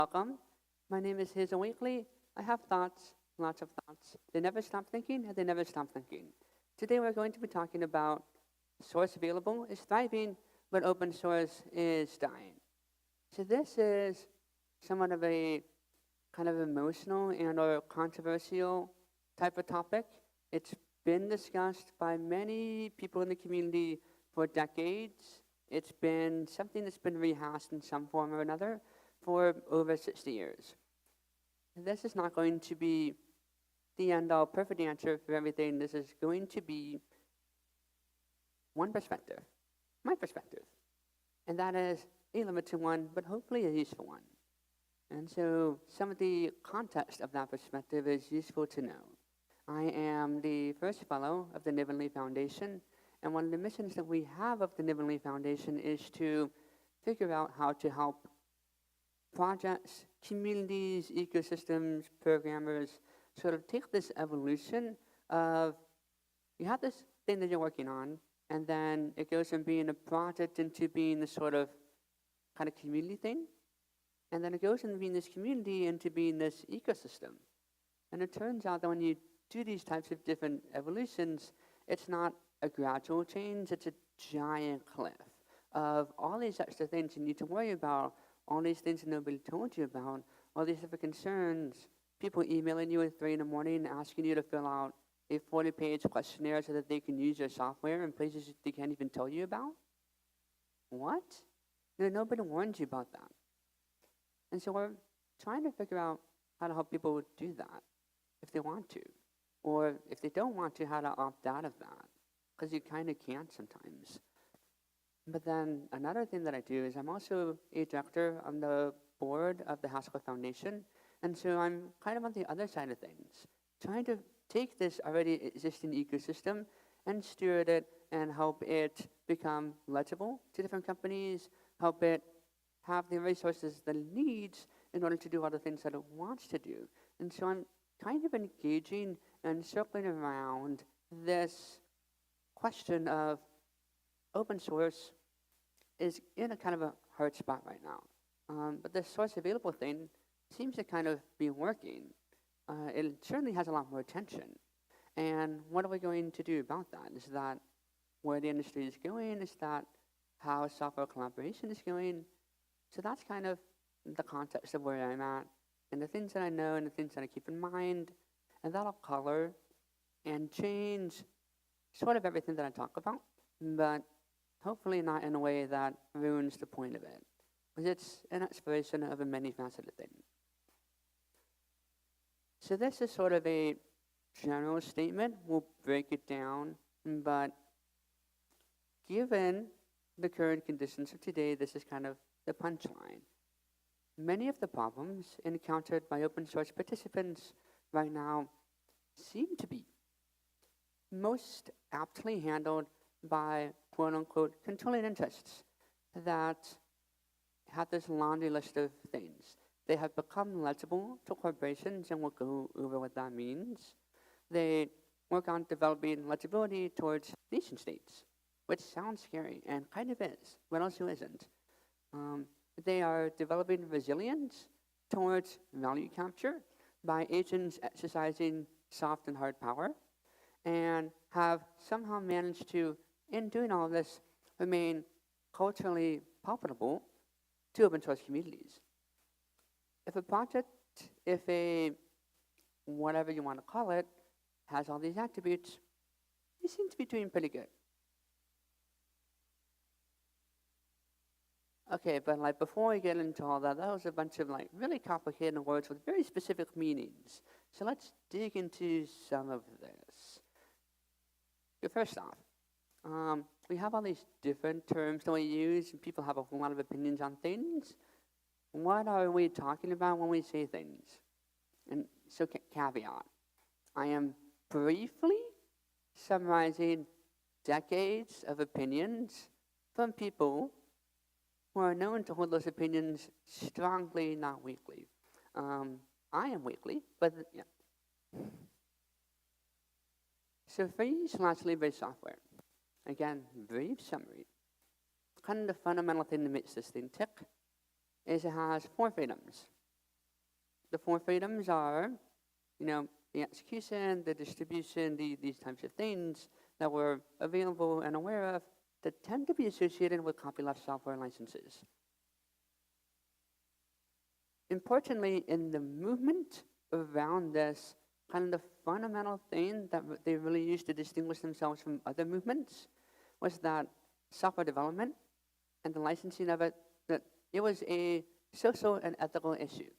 Welcome. My name is Hazel Weekly. I have thoughts, lots of thoughts. They never stop thinking, and they never stop thinking. Today we're going to be talking about source available is thriving, but open source is dying. So this is somewhat of a kind of emotional and or controversial type of topic. It's been discussed by many people in the community for decades. It's been something that's been rehashed in some form or another for over 60 years. This is not going to be the end all perfect answer for everything. This is going to be one perspective, my perspective. And that is a limited one, but hopefully a useful one. And so some of the context of that perspective is useful to know. I am the first fellow of the Nivenly Foundation, and one of the missions that we have of the Nivenly Foundation is to figure out how to help projects, communities, ecosystems, programmers sort of take this evolution of you have this thing that you're working on, and then it goes from being a project into being the sort of kind of community thing. And then it goes from being this community into being this ecosystem. And it turns out that when you do these types of different evolutions, it's not a gradual change, it's a giant cliff of all these extra things you need to worry about, all these things that nobody told you about, all these different concerns, people emailing you at 3 in the morning asking you to fill out a 40-page questionnaire so that they can use your software in places they can't even tell you about. What? Nobody warned you about that. And so we're trying to figure out how to help people do that if they want to. Or if they don't want to, how to opt out of that. Because you kind of can't sometimes. But then another thing that I do is I'm also a director on the board of the Haskell Foundation. And so I'm kind of on the other side of things, trying to take this already existing ecosystem and steward it and help it become legible to different companies, help it have the resources that it needs in order to do all the things that it wants to do. And so I'm kind of engaging and circling around this question of open source is in a kind of a hard spot right now. But the source available thing seems to kind of be working. It certainly has a lot more attention. And what are we going to do about that? Is that where the industry is going? Is that how software collaboration is going? So that's kind of the context of where I'm at, and the things that I know and the things that I keep in mind, and that'll color and change sort of everything that I talk about, but hopefully not in a way that ruins the point of it, because it's an exploration of a many-faceted thing. So this is sort of a general statement. We'll break it down, but given the current conditions of today, this is kind of the punchline. Many of the problems encountered by open source participants right now seem to be most aptly handled by quote-unquote controlling interests that have this laundry list of things. They have become legible to corporations, and we'll go over what that means. They work on developing legibility towards nation states, which sounds scary and kind of is, but also isn't. They are developing resilience towards value capture by agents exercising soft and hard power, and have somehow managed to, in doing all of this, remain culturally palpable to open source communities. If a project, if a whatever you want to call it, has all these attributes, you seem to be doing pretty good. Okay, but like before we get into all that, that was a bunch of like really complicated words with very specific meanings. So let's dig into some of this. So first off, we have all these different terms that we use, and people have a whole lot of opinions on things. What are we talking about when we say things? And so caveat, I am briefly summarizing decades of opinions from people who are known to hold those opinions strongly, not weakly. I am weakly, but yeah. So free/libre software. Again, brief summary. Kind of the fundamental thing that makes this thing tick is it has 4 freedoms. The four freedoms are, the execution, the distribution, these types of things that we're available and aware of that tend to be associated with copyleft software licenses. Importantly, in the movement around this, kind of the fundamental thing that they really used to distinguish themselves from other movements was that software development and the licensing of it, that it was a social and ethical issue.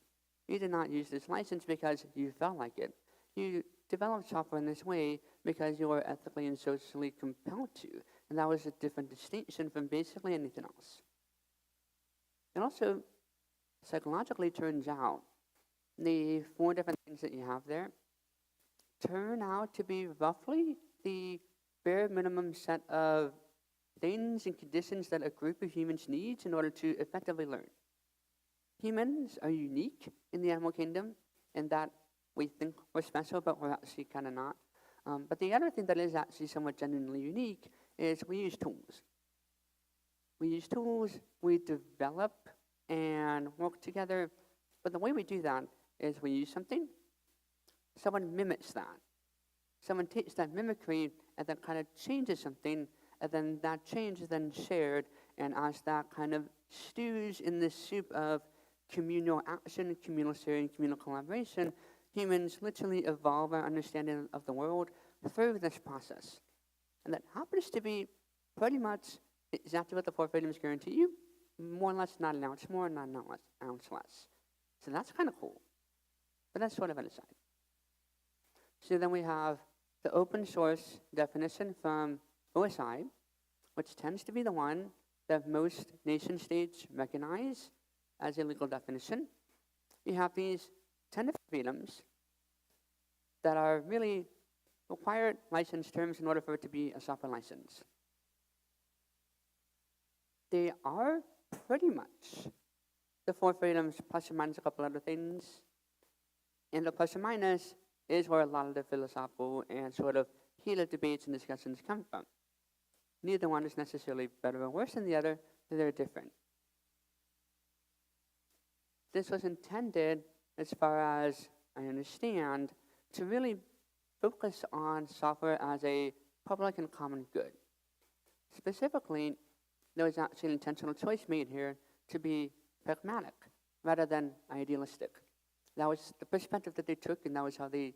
You did not use this license because you felt like it. You developed software in this way because you were ethically and socially compelled to. And that was a different distinction from basically anything else. It also psychologically turns out the four different things that you have there turn out to be roughly the bare minimum set of things and conditions that a group of humans needs in order to effectively learn. Humans are unique in the animal kingdom in that we think we're special, but we're actually kind of not. But the other thing that is actually somewhat genuinely unique is we use tools. We develop and work together, but the way we do that is we use something, someone mimics that. Someone takes that mimicry and then kind of changes something, and then that change is then shared, and as that kind of stews in this soup of communal action, communal sharing, communal collaboration, humans literally evolve our understanding of the world through this process. And that happens to be pretty much exactly what the four freedoms guarantee you, more or less, not an ounce more, not an ounce less. So that's kind of cool. But that's sort of an aside. So then we have the open source definition from OSI, which tends to be the one that most nation states recognize as a legal definition. You have these 10 different freedoms that are really required license terms in order for it to be a software license. They are pretty much the four freedoms plus or minus a couple other things. And the plus or minus is where a lot of the philosophical and sort of heated debates and discussions come from. Neither one is necessarily better or worse than the other, they're different. This was intended, as far as I understand, to really focus on software as a public and common good. Specifically, there was actually an intentional choice made here to be pragmatic rather than idealistic. That was the perspective that they took, and that was how they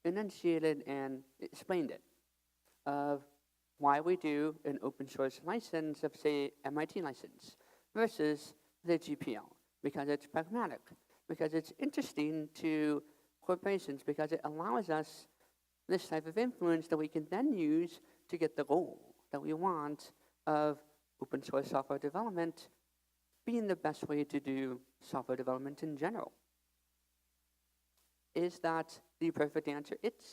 enunciated and explained it, of why we do an open source license of, say, MIT license versus the GPL, because it's pragmatic, because it's interesting to corporations, because it allows us this type of influence that we can then use to get the goal that we want of open source software development being the best way to do software development in general. Is that the perfect answer? It's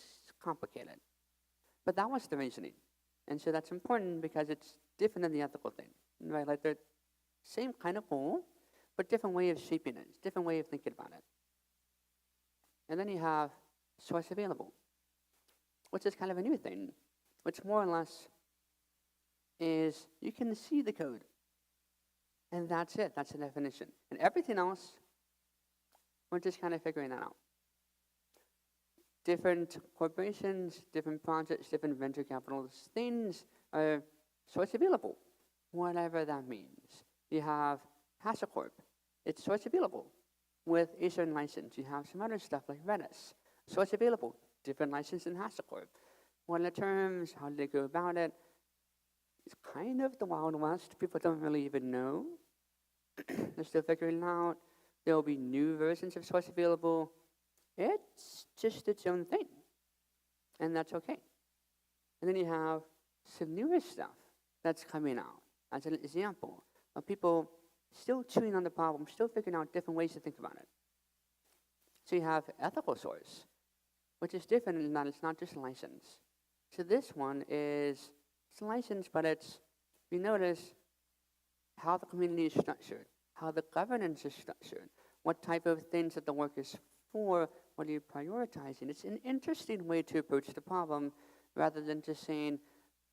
complicated. But that was the reasoning. And so that's important because it's different than the ethical thing, right? Like they're same kind of goal, but different way of shaping it, different way of thinking about it. And then you have source available, which is kind of a new thing, which more or less is you can see the code. And that's it, that's the definition. And everything else, we're just kind of figuring that out. Different corporations, different projects, different venture capitalists, things are source available, whatever that means. You have HashiCorp, it's source available with a certain license. You have some other stuff like Redis, source available, different license than HashiCorp. What are the terms? How do they go about it? It's kind of the Wild West. People don't really even know. They're still figuring it out. There will be new versions of source available. It's just its own thing, and that's okay. And then you have some newer stuff that's coming out. As an example of people still chewing on the problem, still figuring out different ways to think about it. So you have ethical source, which is different in that it's not just a license. So this one is, it's a license, but it's, you notice how the community is structured, how the governance is structured, what type of things that the work is for, what are you prioritizing. It's an interesting way to approach the problem rather than just saying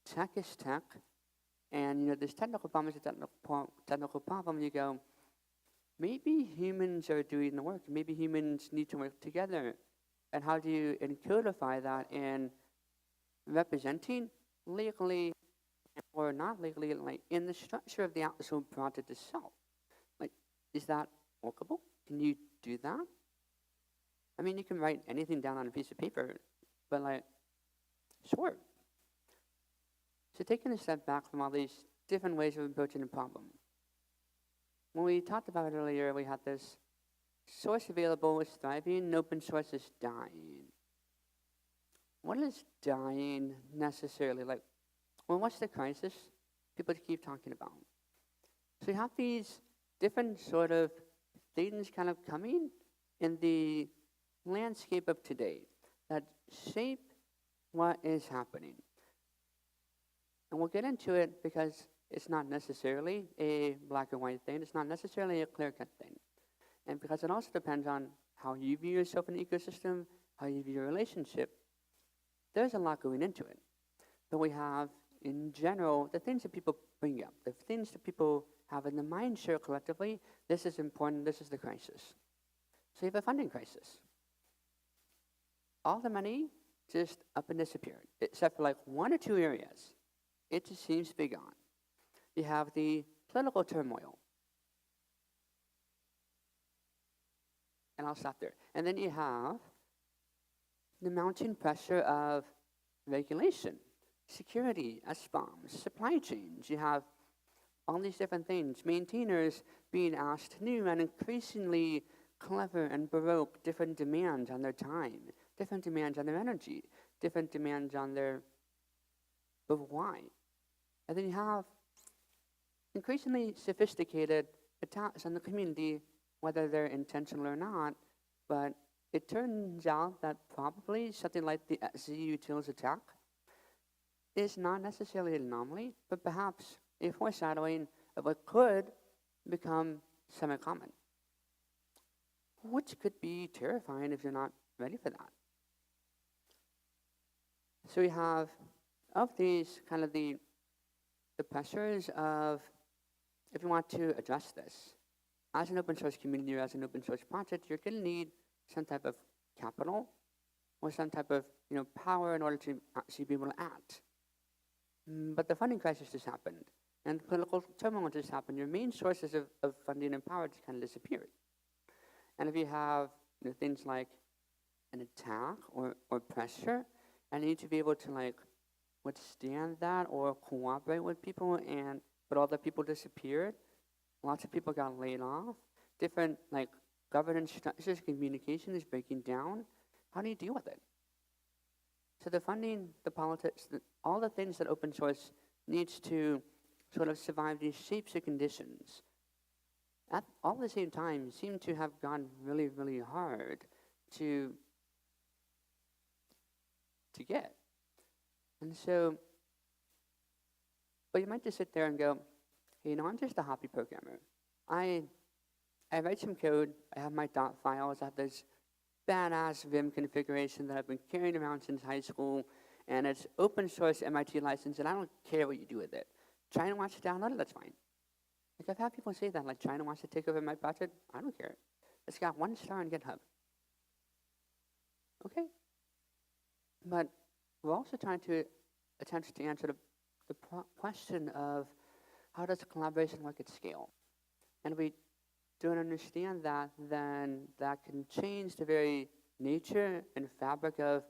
tech is tech, and this technical problem is a technical problem. You go, maybe humans are doing the work. Maybe humans need to work together. And how do you encodify that in representing legally or not legally, like in the structure of the actual project itself? Like, is that workable? Can you do that? I mean, you can write anything down on a piece of paper, but like, sure. So taking a step back from all these different ways of approaching a problem. When we talked about it earlier, we had this source available is thriving, and open source is dying. What is dying necessarily? Like, well, what's the crisis people keep talking about? So you have these different sort of things kind of coming in the landscape of today that shape what is happening. And we'll get into it because it's not necessarily a black and white thing. It's not necessarily a clear-cut thing. And because it also depends on how you view yourself in the ecosystem, how you view your relationship. There's a lot going into it. But we have, in general, the things that people bring up, the things that people have in the mind share collectively. This is important. This is the crisis. So you have a funding crisis. All the money just up and disappeared, except for like one or two areas. It just seems to be gone. You have the political turmoil. And I'll stop there. And then you have the mounting pressure of regulation, security, SBOMs, supply chains. You have all these different things. Maintainers being asked new and increasingly clever and baroque different demands on their time, different demands on their energy, different demands on their why. And then you have increasingly sophisticated attacks on the community, whether they're intentional or not. But it turns out that probably something like the ZU Utils attack is not necessarily an anomaly, but perhaps a foreshadowing of what could become semi-common, which could be terrifying if you're not ready for that. So we have, of these, kind of the pressures of, if you want to address this, as an open source community or as an open source project, you're going to need some type of capital or some type of power in order to actually be able to act. But the funding crisis just happened, and political turmoil just happened. Your main sources of funding and power just kind of disappeared. And if you have things like an attack or pressure, and you need to be able to like withstand that or cooperate with people, but all the people disappeared. Lots of people got laid off. Different like governance structures, communication is breaking down. How do you deal with it? So the funding, the politics, all the things that open source needs to sort of survive these shapes or conditions, at all the same time, seem to have gone really, really hard to get. And so, but you might just sit there and go, hey, I'm just a hobby programmer. I write some code. I have my dot files. I have this badass Vim configuration that I've been carrying around since high school, and it's open source MIT license, and I don't care what you do with it. China wants to download it, that's fine. Like I've had people say that, like China wants to take over my project, I don't care. It's got 1 star on GitHub. Okay. But we're also trying to attempt to answer the question of how does collaboration work at scale? And if we don't understand that, then that can change the very nature and fabric of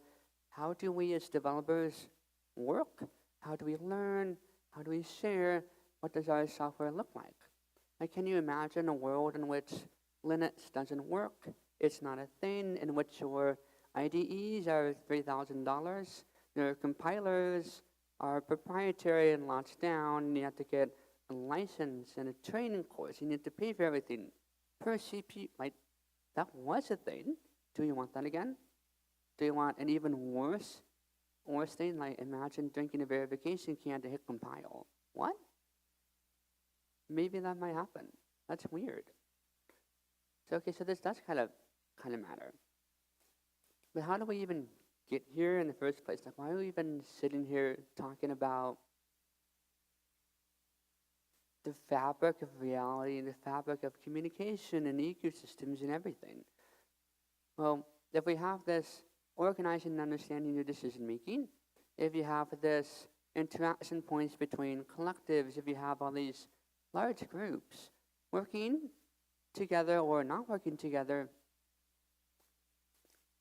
how do we as developers work? How do we learn? How do we share? What does our software look like? Like, can you imagine a world in which Linux doesn't work? It's not a thing, in which your IDEs are $3,000. Your compilers are proprietary and locked down, and you have to get a license and a training course. You need to pay for everything per CPU. Like, that was a thing. Do you want that again? Do you want an even worse thing? Like, imagine drinking a verification can to hit compile. What? Maybe that might happen. That's weird. So, okay, so this does kind of matter. But how do we even get here in the first place? Like, why are we even sitting here talking about the fabric of reality and the fabric of communication and ecosystems and everything. Well, if we have this organizing and understanding your decision making, if you have this interaction points between collectives, if you have all these large groups working together or not working together,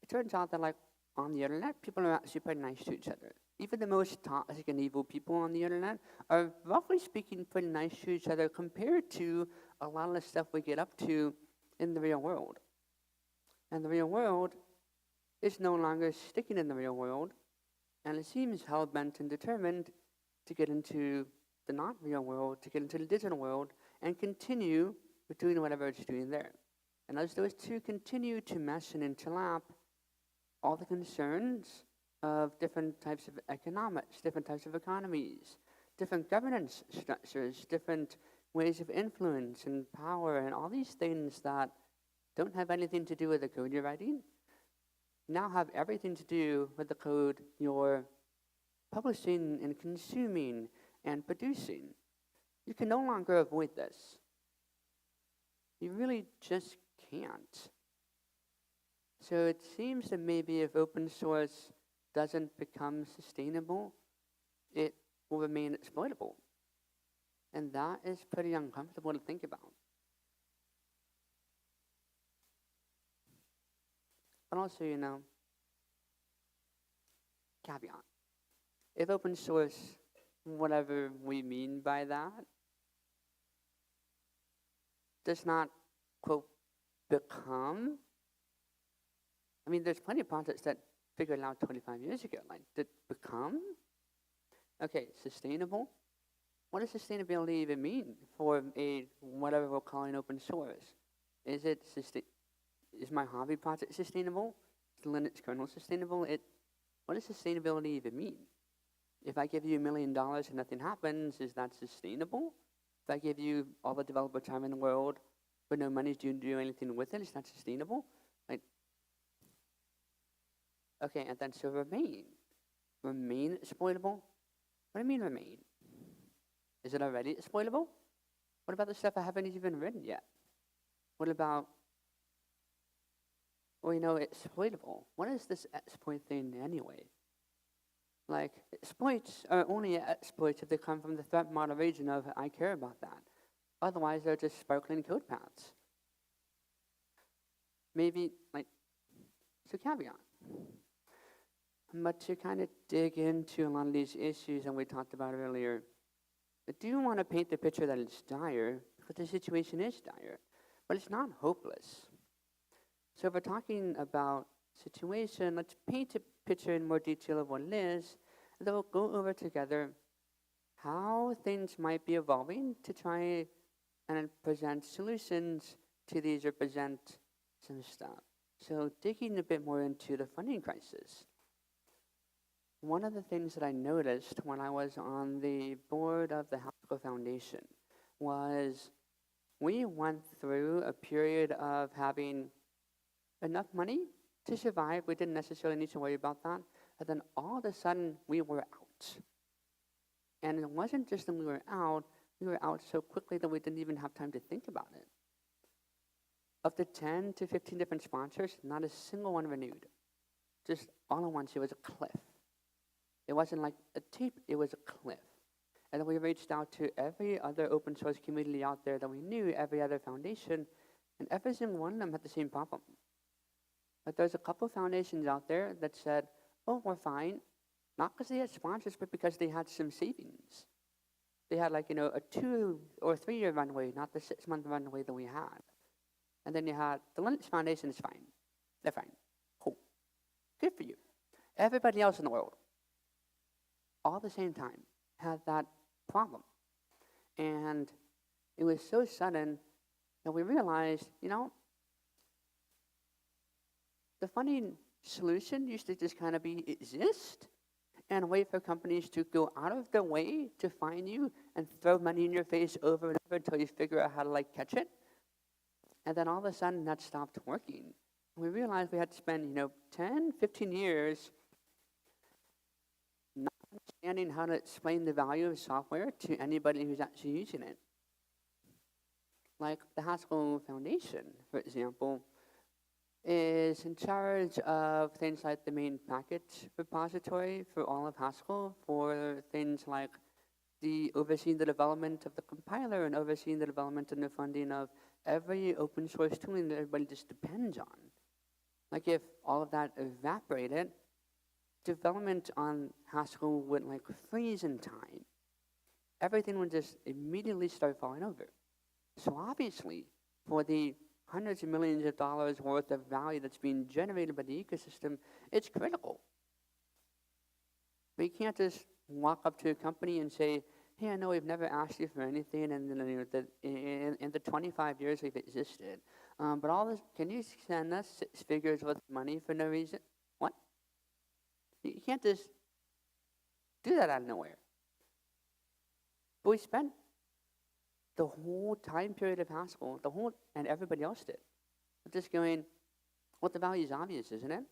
it turns out that, like, on the internet, people are actually pretty nice to each other. Even the most toxic and evil people on the internet are, roughly speaking, pretty nice to each other compared to a lot of the stuff we get up to in the real world. And the real world is no longer sticking in the real world, and it seems hell-bent and determined to get into the not-real world, to get into the digital world, and continue with doing whatever it's doing there. And as those two continue to mesh and interlap, all the concerns of different types of economics, different types of economies, different governance structures, different ways of influence and power, and all these things that don't have anything to do with the code you're writing, now have everything to do with the code you're publishing and consuming and producing. You can no longer avoid this. You really just can't. So it seems that maybe if open source doesn't become sustainable, it will remain exploitable. And that is pretty uncomfortable to think about. But also, caveat. If open source, whatever we mean by that, does not, quote, become, there's plenty of projects that figured it out 25 years ago. Like, did become? Okay, sustainable? What does sustainability even mean for whatever we're calling open source? Is my hobby project sustainable? Is the Linux kernel sustainable? What does sustainability even mean? If I give you $1 million and nothing happens, is that sustainable? If I give you all the developer time in the world, but no money to do anything with it, is that sustainable? Okay, and then so remain exploitable? What do you mean remain? Is it already exploitable? What about the stuff I haven't even written yet? What about, exploitable? What is this exploit thing anyway? Like, exploits are only exploits if they come from the threat model region of I care about that. Otherwise, they're just sparkling code paths. Maybe, so caveat. But to kind of dig into a lot of these issues that we talked about earlier, I do want to paint the picture that it's dire, because the situation is dire, but it's not hopeless. So if we're talking about situation, let's paint a picture in more detail of what it is, and then we'll go over together how things might be evolving to try and present solutions to these or present some stuff. So digging a bit more into the funding crisis. One of the things that I noticed when I was on the board of the Hazel Foundation was we went through a period of having enough money to survive. We didn't necessarily need to worry about that. And then all of a sudden, we were out. And it wasn't just that we were out so quickly that we didn't even have time to think about it. Of the 10 to 15 different sponsors, not a single one renewed. Just all at once, it was a cliff. It wasn't like a tape, it was a cliff. And then we reached out to every other open source community out there that we knew, every other foundation, and every single one of them had the same problem. But there's a couple foundations out there that said, oh, we're fine, not because they had sponsors, but because they had some savings. They had a 2 or 3 year runway, not the 6-month runway that we had. And then you had the Linux Foundation is fine. They're fine. Cool. Good for you. Everybody else in the world, all at the same time, had that problem. And it was so sudden that we realized, the funding solution used to just kind of be exist and wait for companies to go out of their way to find you and throw money in your face over and over until you figure out how to catch it. And then all of a sudden that stopped working. And we realized we had to spend, 10, 15 years not understanding how to explain the value of software to anybody who's actually using it. Like the Haskell Foundation, for example, is in charge of things like the main package repository for all of Haskell, for things like the overseeing the development of the compiler and overseeing the development and the funding of every open source tooling that everybody just depends on. Like if all of that evaporated, development on Haskell would like freeze in time. Everything would just immediately start falling over. So obviously, for the hundreds of millions of dollars worth of value that's being generated by the ecosystem, it's critical. But you can't just walk up to a company and say, hey, I know we've never asked you for anything in the 25 years we've existed, but all this, can you send us 6 figures worth of money for no reason? What? You can't just do that out of nowhere. But we spent the whole time period of Haskell, and everybody else did, just going, well, the value is obvious, isn't it?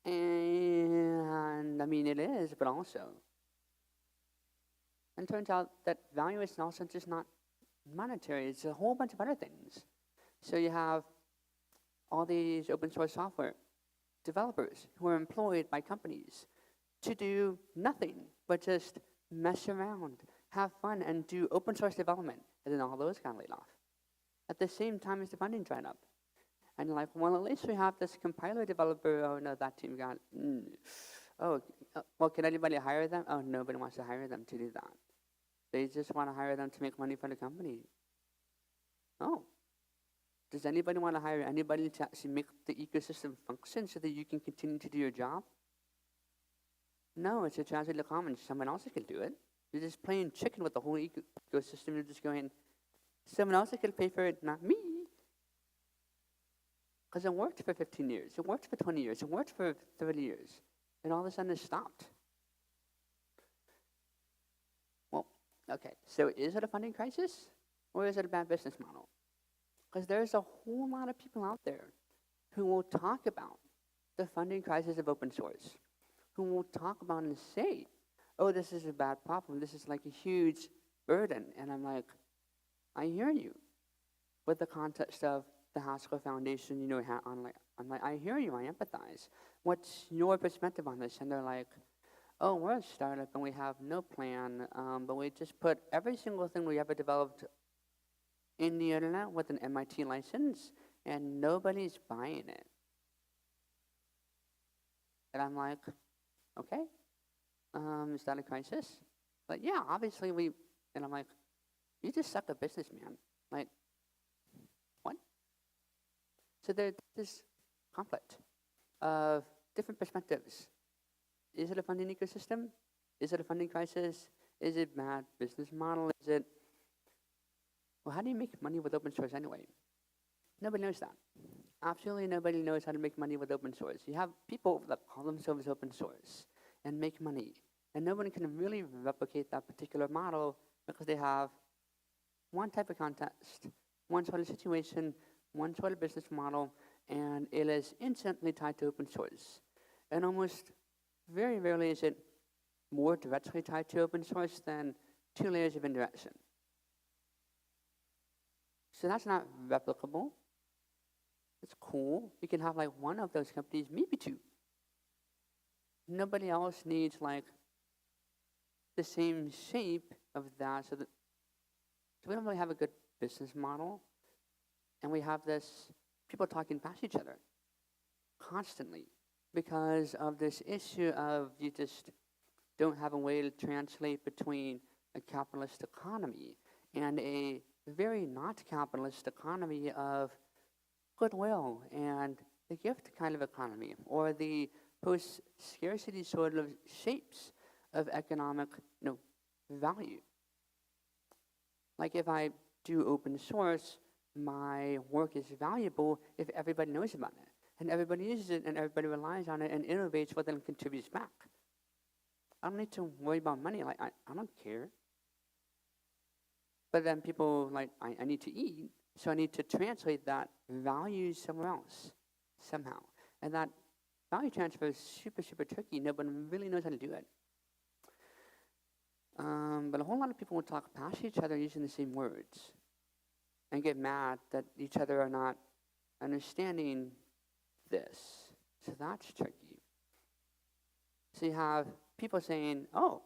And I mean, it is, but also. And it turns out that value is also just not monetary, it's a whole bunch of other things. So you have all these open source software developers who are employed by companies to do nothing but just mess around, have fun, and do open source development. And then all those got laid off at the same time as the funding dried up. And you're like, well, at least we have this compiler developer. Oh, no, that team got, well, can anybody hire them? Oh, nobody wants to hire them to do that. They just want to hire them to make money for the company. Oh, does anybody want to hire anybody to actually make the ecosystem function so that you can continue to do your job? No, it's a tragedy of commons. Someone else can do it. You're just playing chicken with the whole ecosystem. You're just going, someone else can pay for it, not me. Because it worked for 15 years, it worked for 20 years, it worked for 30 years, and all of a sudden it stopped. Well, okay, so is it a funding crisis, or is it a bad business model? Because there's a whole lot of people out there who will talk about the funding crisis of open source, who will talk about and say, oh, this is a bad problem, this is like a huge burden, and I'm like, I hear you, with the context of the Haskell Foundation, I'm like, I hear you, I empathize. What's your perspective on this? And they're like, oh, we're a startup and we have no plan, but we just put every single thing we ever developed in the internet with an MIT license, and nobody's buying it. And I'm like, okay, is that a crisis? But yeah, obviously and I'm like, you just suck at business, man. Like, what? So there's this conflict of different perspectives. Is it a funding ecosystem? Is it a funding crisis? Is it bad business model? Is it, well, how do you make money with open source anyway? Nobody knows that. Absolutely nobody knows how to make money with open source. You have people that call themselves open source and make money, and nobody can really replicate that particular model because they have one type of context, one sort of situation, one sort of business model, and it is instantly tied to open source. And almost very rarely is it more directly tied to open source than 2 layers of indirection. So that's not replicable. It's cool. You can have like one of those companies, maybe 2. Nobody else needs like the same shape of that, so we don't really have a good business model. And we have this, people talking past each other constantly because of this issue of you just don't have a way to translate between a capitalist economy and a very not capitalist economy of goodwill and the gift kind of economy, or the post-scarcity sort of shapes of economic value. Like if I do open source, my work is valuable if everybody knows about it, and everybody uses it, and everybody relies on it, and innovates what then contributes back. I don't need to worry about money. Like I don't care. But then people like, I need to eat, so I need to translate that value somewhere else, somehow. And that value transfer is super, super tricky. Nobody really knows how to do it. But a whole lot of people will talk past each other using the same words. and get mad that each other are not understanding this. So that's tricky. So you have people saying, oh,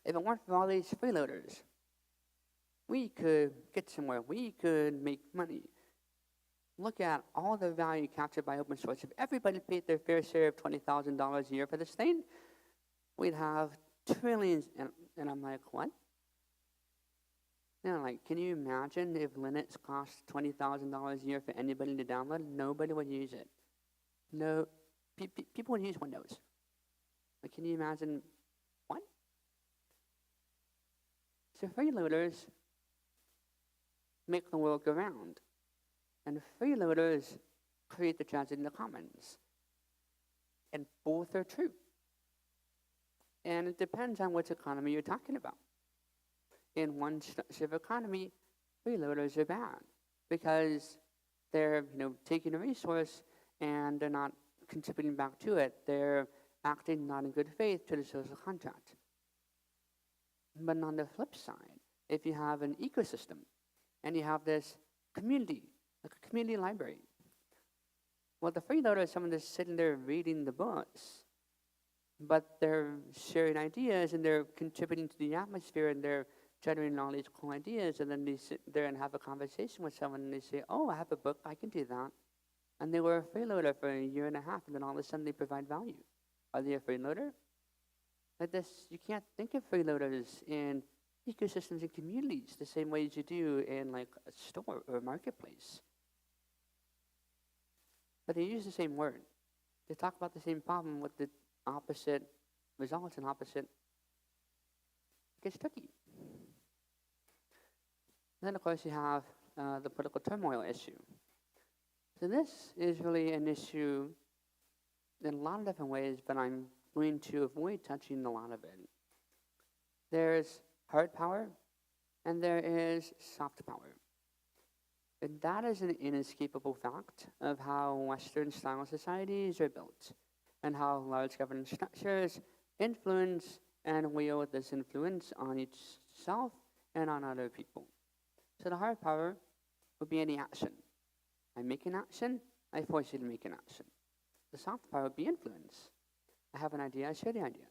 if it weren't for all these freeloaders, we could get somewhere, we could make money. Look at all the value captured by open source. If everybody paid their fair share of $20,000 a year for this thing, we'd have trillions. And I'm like, what? Can you imagine if Linux cost $20,000 a year for anybody to download? Nobody would use it. No, people would use Windows. Can you imagine what? So freeloaders make the world go round. And freeloaders create the tragedy in the commons. And both are true. And it depends on which economy you're talking about. In one structure of economy, freeloaders are bad because they're taking a resource and they're not contributing back to it. They're acting not in good faith to the social contract. But on the flip side, if you have an ecosystem and you have this community, like a community library, well, the freeloader is someone that's sitting there reading the books, but they're sharing ideas and they're contributing to the atmosphere and they're generating all these cool ideas, and then they sit there and have a conversation with someone and they say, oh, I have a book, I can do that. And they were a freeloader for a year and a half, and then all of a sudden they provide value. Are they a freeloader? Like this, you can't think of freeloaders in ecosystems and communities the same way as you do in like a store or a marketplace. But they use the same word. They talk about the same problem with the opposite results and opposite. It gets tricky. And then, of course, you have the political turmoil issue. So this is really an issue in a lot of different ways, but I'm going to avoid touching a lot of it. There's hard power, and there is soft power. And that is an inescapable fact of how Western-style societies are built, and how large governance structures influence and wield this influence on each self and on other people. So the hard power would be any action. I make an action, I force you to make an action. The soft power would be influence. I have an idea, I share the idea.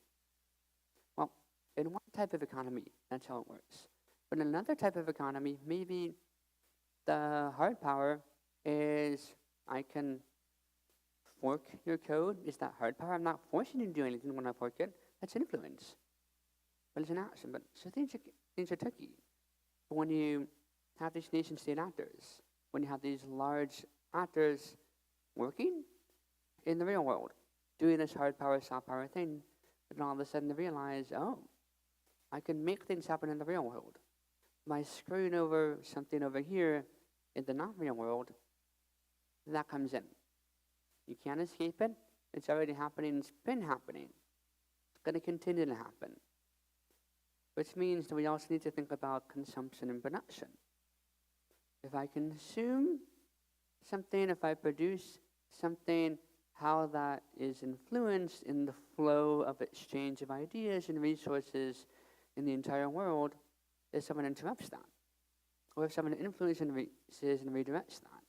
Well, in one type of economy, that's how it works. But in another type of economy, maybe the hard power is I can fork your code. Is that hard power? I'm not forcing you to do anything when I fork it. That's influence. But it's an action. But so things are tricky. But when you have these nation-state actors, when you have these large actors working in the real world, doing this hard power, soft power thing, and all of a sudden they realize, oh, I can make things happen in the real world. By screwing over something over here in the not-real world, that comes in. You can't escape it. It's already happening. It's been happening. It's going to continue to happen. Which means that we also need to think about consumption and production. If I consume something, if I produce something, how that is influenced in the flow of exchange of ideas and resources in the entire world, if someone interrupts that, or if someone influences and redirects that,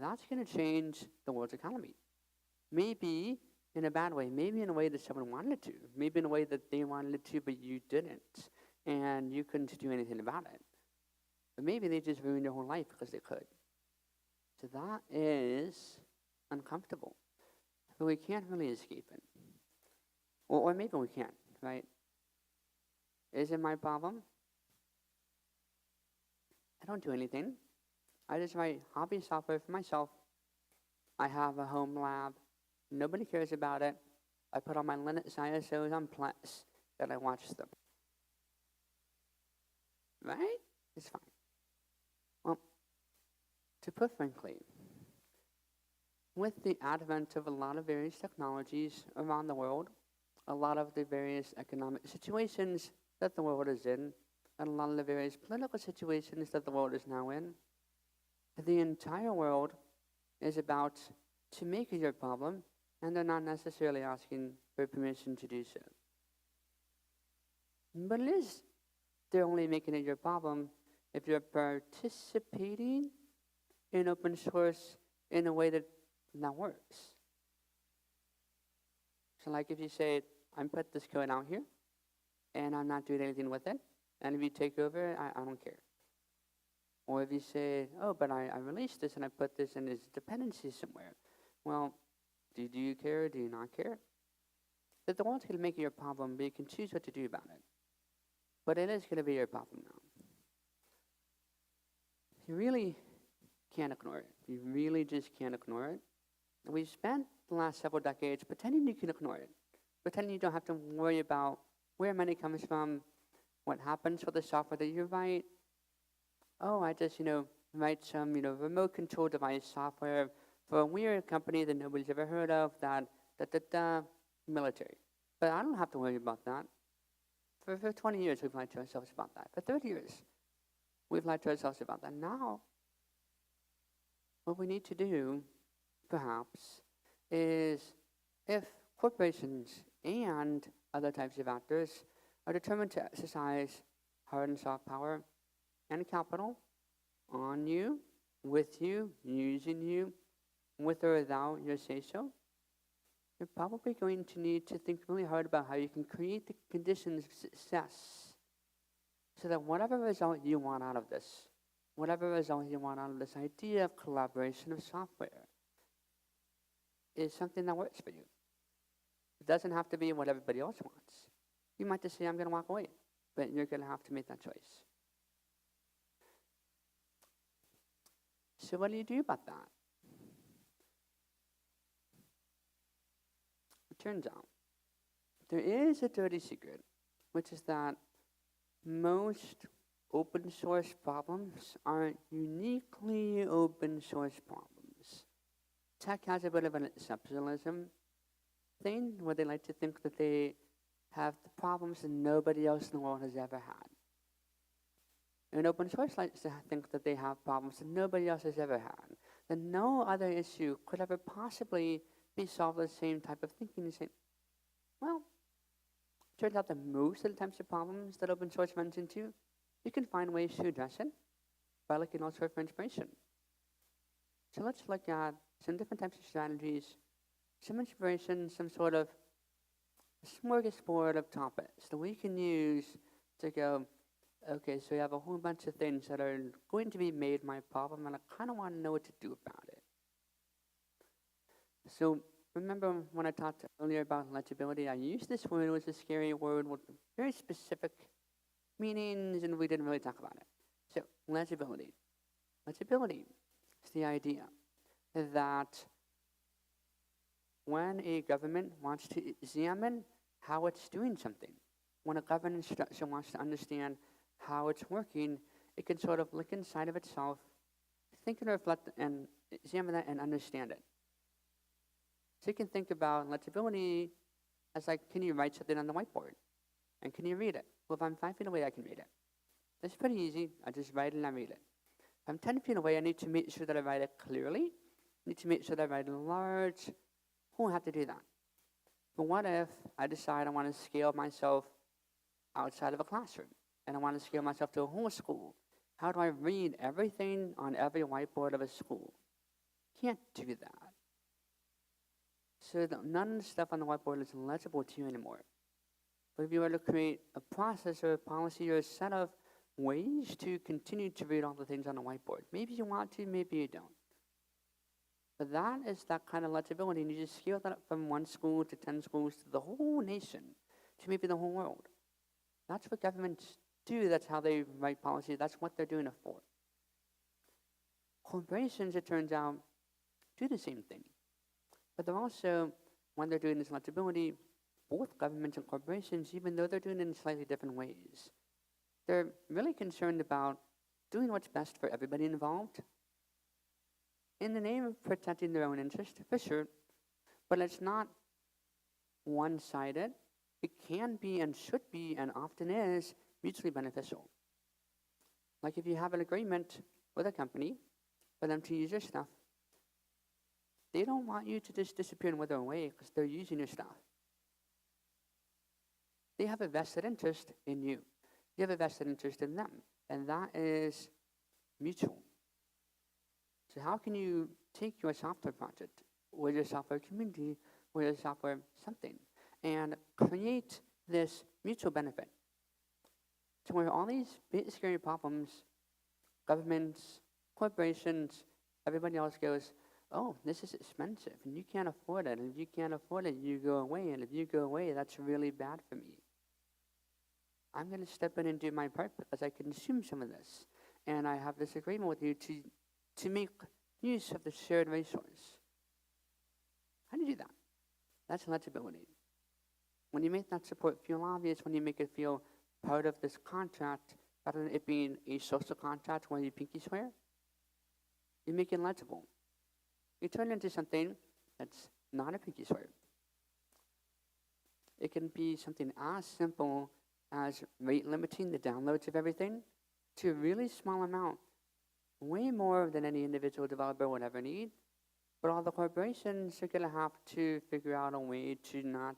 that's going to change the world's economy. Maybe in a bad way, maybe in a way that someone wanted it to, maybe in a way that they wanted it to, but you didn't, and you couldn't do anything about it. But maybe they just ruined their whole life because they could. So that is uncomfortable. But we can't really escape it. Or maybe we can't, right? Is it my problem? I don't do anything. I just write hobby software for myself. I have a home lab. Nobody cares about it. I put all my Linux ISOs on Plex, and I watch them. Right? It's fine. Well, to put frankly, with the advent of a lot of various technologies around the world, a lot of the various economic situations that the world is in, and a lot of the various political situations that the world is now in, the entire world is about to make it your problem, and they're not necessarily asking for permission to do so. But it is, they're only making it your problem if you're participating in open source in a way that works. So like if you say, I'm put this code out here, and I'm not doing anything with it, and if you take over, I don't care. Or if you say, oh, but I released this and I put this in its dependency somewhere. Well, do you care or do you not care? That the world's going to make it your problem, but you can choose what to do about it. But it is going to be your problem now. You really can't ignore it. You really just can't ignore it. And we've spent the last several decades pretending you can ignore it. Pretending you don't have to worry about where money comes from, what happens with the software that you write. Oh, I just, write some, remote control device software for a weird company that nobody's ever heard of, military. But I don't have to worry about that. For 20 years, we've lied to ourselves about that. For 30 years, we've lied to ourselves about that. Now, what we need to do, perhaps, is if corporations and other types of actors are determined to exercise hard and soft power and capital on you, with you, using you, with or without your say-so, you're probably going to need to think really hard about how you can create the conditions of success so that whatever result you want out of this, idea of collaboration of software is something that works for you. It doesn't have to be what everybody else wants. You might just say, I'm going to walk away, but you're going to have to make that choice. So what do you do about that? It turns out there is a dirty secret, which is that most open source problems aren't uniquely open source problems. Tech has a bit of an exceptionalism thing where they like to think that they have the problems that nobody else in the world has ever had. And open source likes to think that they have problems that nobody else has ever had, that no other issue could ever possibly be solved with the same type of thinking. You say, well, it turns out that most of the types of problems that open source runs into, you can find ways to address it by looking elsewhere for inspiration. So let's look at some different types of strategies, some inspiration, some sort of smorgasbord of topics that we can use to go, okay, so we have a whole bunch of things that are going to be made my problem, and I kind of want to know what to do about it. So remember when I talked earlier about legibility, I used this word. It was a scary word with very specific meanings, and we didn't really talk about it. So legibility. Legibility is the idea that when a government wants to examine how it's doing something, when a government structure wants to understand how it's working, it can sort of look inside of itself, think and reflect and examine that and understand it. So you can think about legibility as like, can you write something on the whiteboard? And can you read it? Well, if I'm 5 feet away, I can read it. It's pretty easy. I just write it and I read it. If I'm 10 feet away, I need to make sure that I write it clearly. I need to make sure that I write it large. Who will have to do that? But what if I decide I want to scale myself outside of a classroom? And I want to scale myself to a whole school. How do I read everything on every whiteboard of a school? Can't do that. So none of the stuff on the whiteboard is legible to you anymore. But if you were to create a process or a policy or a set of ways to continue to read all the things on the whiteboard, maybe you want to, maybe you don't. But that is that kind of legibility, and you just scale that up from 1 school to 10 schools to the whole nation, to maybe the whole world. That's what governments do. That's how they write policy. That's what they're doing it for. Corporations, it turns out, do the same thing. But they're also, when they're doing this legibility, both governments and corporations, even though they're doing it in slightly different ways, they're really concerned about doing what's best for everybody involved in the name of protecting their own interest, for sure. But it's not one-sided. It can be and should be and often is mutually beneficial. Like if you have an agreement with a company for them to use your stuff, they don't want you to just disappear and wither away because they're using your stuff. They have a vested interest in you. You have a vested interest in them. and that is mutual. So how can you take your software project or your software community or your software something and create this mutual benefit to where all these big scary problems, governments, corporations, everybody else goes, oh, this is expensive and you can't afford it. And if you can't afford it, you go away. And if you go away, that's really bad for me. I'm going to step in and do my part because I consume some of this. And I have this agreement with you to make use of the shared resource. How do you do that? That's legibility. When you make that support feel obvious, when you make it feel part of this contract, rather than it being a social contract where you pinky swear, you make it legible. You turn it into something that's not a pinky swear. It can be something as simple as rate limiting the downloads of everything to a really small amount, way more than any individual developer would ever need. But all the corporations are going to have to figure out a way to not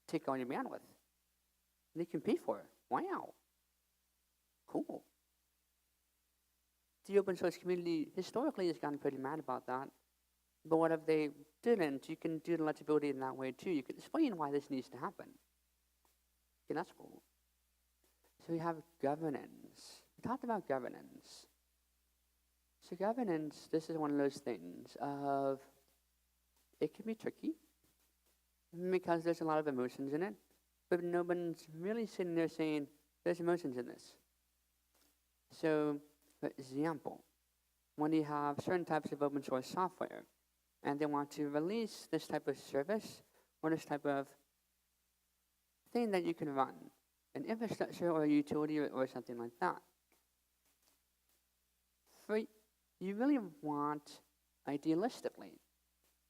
take all your bandwidth. They can pay for it. Wow. Cool. The open source community historically has gotten pretty mad about that. But what if they didn't? You can do the legibility in that way too. You can explain why this needs to happen. Okay, that's cool. So we have governance. We talked about governance. So governance, this is one of those things of, it can be tricky because there's a lot of emotions in it, but no one's really sitting there saying, there's emotions in this. So, for example, when you have certain types of open source software, and they want to release this type of service, or this type of thing that you can run, an infrastructure or a utility or something like that. You really want, idealistically,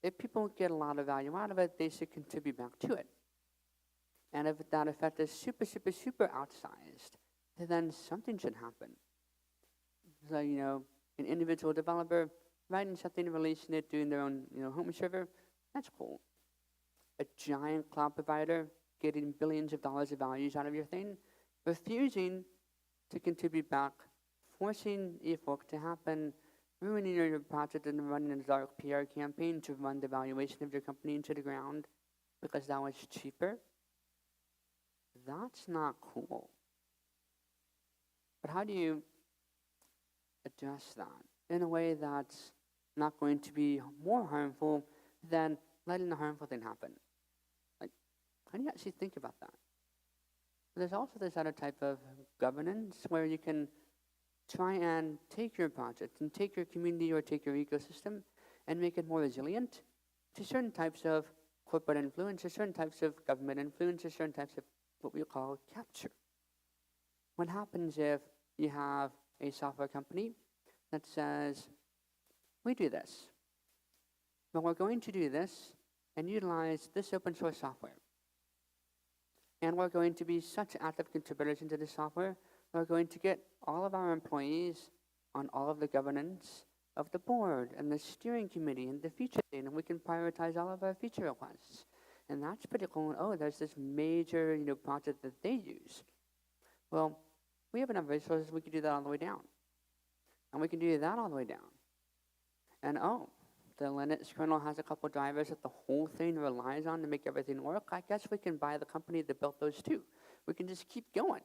if people get a lot of value out of it, they should contribute back to it. And if that effect is super, super, super outsized, then something should happen. So, an individual developer writing something, releasing it, doing their own, home server, that's cool. A giant cloud provider getting billions of dollars of values out of your thing, refusing to contribute back, forcing a fork to happen, ruining your project and running a dark PR campaign to run the valuation of your company into the ground because that was cheaper. That's not cool. But how do you address that in a way that's not going to be more harmful than letting the harmful thing happen? Like, how do you actually think about that? There's also this other type of governance where you can try and take your project and take your community or take your ecosystem and make it more resilient to certain types of corporate influence or certain types of government influence or certain types of what we call capture. What happens if you have a software company that says, we do this, but we're going to do this and utilize this open source software. And we're going to be such active contributors into the software, we're going to get all of our employees on all of the governance of the board and the steering committee and the feature thing, and we can prioritize all of our feature requests. And that's pretty cool. And oh, there's this major, project that they use. Well, we have enough resources, we can do that all the way down. And we can do that all the way down. And oh, the Linux kernel has a couple drivers that the whole thing relies on to make everything work. I guess we can buy the company that built those too. We can just keep going.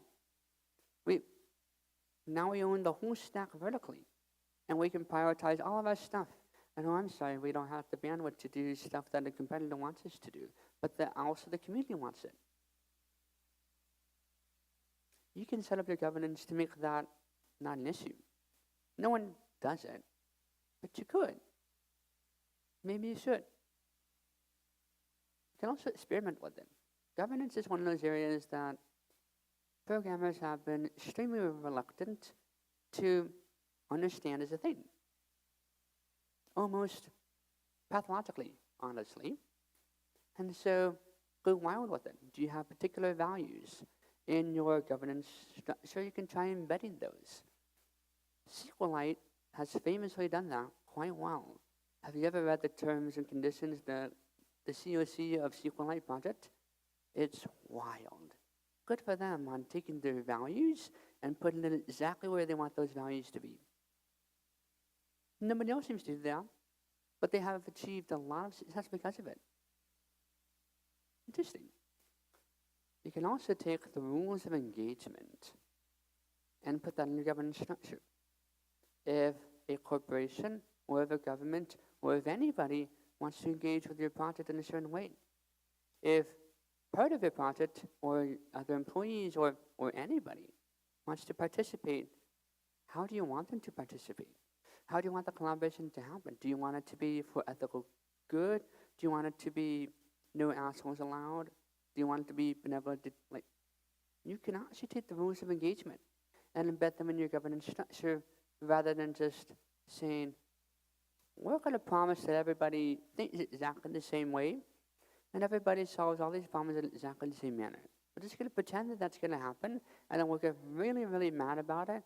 Now we own the whole stack vertically. And we can prioritize all of our stuff. And oh, I'm sorry, we don't have the bandwidth to do stuff that a competitor wants us to do. But also the community wants it. You can set up your governance to make that not an issue. No one does it, but you could. Maybe you should. You can also experiment with it. Governance is one of those areas that programmers have been extremely reluctant to understand as a thing. Almost pathologically, honestly. And so go wild with it. Do you have particular values in your governance structure? You can try embedding those. SQLite has famously done that quite well. Have you ever read the terms and conditions, the COC of SQLite project? It's wild. good for them on taking their values and putting it exactly where they want those values to be. Nobody else seems to do that, but they have achieved a lot of success because of it. Interesting. You can also take the rules of engagement and put that in your governance structure. If a corporation or if a government or if anybody wants to engage with your project in a certain way, if part of your project or other employees or anybody wants to participate, how do you want them to participate? How do you want the collaboration to happen? Do you want it to be for ethical good? Do you want it to be no assholes allowed? Do you want it to be benevolent? You can actually take the rules of engagement and embed them in your governance structure rather than just saying, we're going to promise that everybody thinks exactly the same way and everybody solves all these problems in exactly the same manner. We're just going to pretend that that's going to happen, and then we'll get really, really mad about it,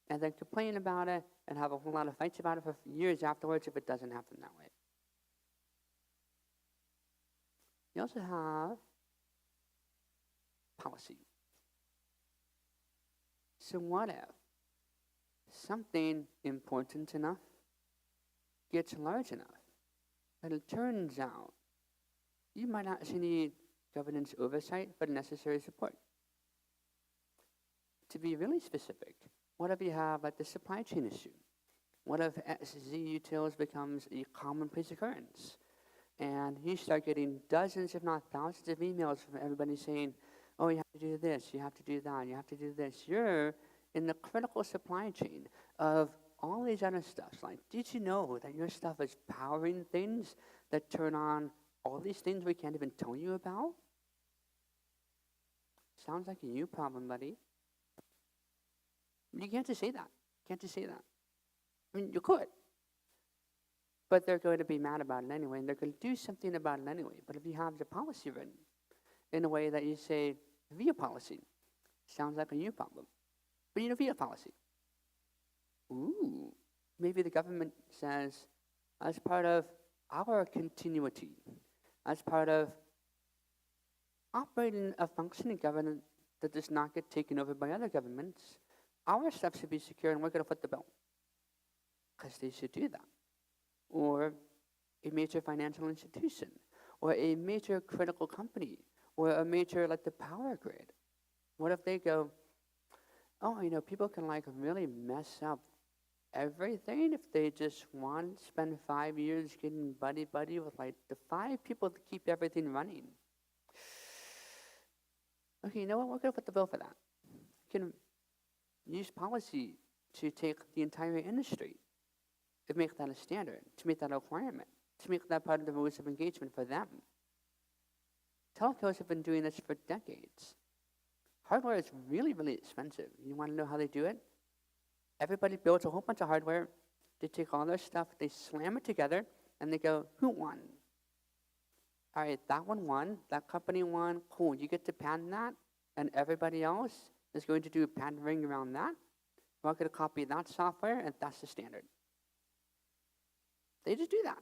and then complain about it, and have a whole lot of fights about it for years afterwards if it doesn't happen that way. You also have policy. So what if something important enough gets large enough that it turns out you might actually need governance oversight for the necessary support? To be really specific, what if you have the supply chain issue? What if XZ utils becomes a commonplace occurrence? And you start getting dozens, if not thousands, of emails from everybody saying, oh, you have to do this, you have to do that, you have to do this. You're in the critical supply chain of all these other stuff. Did you know that your stuff is powering things that turn on all these things we can't even tell you about? Sounds like a you problem, buddy. You can't just say that. Can't just say that. I mean, you could. But they're going to be mad about it anyway, and they're going to do something about it anyway. But if you have the policy written in a way that you say, via policy, sounds like a you problem. But you know, via policy. Ooh, maybe the government says, as part of our continuity, as part of operating a functioning government that does not get taken over by other governments, our stuff should be secure and we're going to foot the bill. Because they should do that. Or a major financial institution, or a major critical company, or a major, like the power grid. What if they go, oh, people can really mess up everything if they just want to spend 5 years getting buddy-buddy with the 5 people to keep everything running. Okay, you know what? We're going to put the bill for that. You can use policy to take the entire industry, to make that a standard, to make that a requirement, to make that part of the rules of engagement for them. Telcos have been doing this for decades. Hardware is really, really expensive. You want to know how they do it? Everybody builds a whole bunch of hardware. They take all their stuff, they slam it together, and they go, who won? All right, that one won, that company won, cool, you get to patent that, and everybody else is going to do a patent ring around that. We're going to copy that software, and that's the standard. They just do that.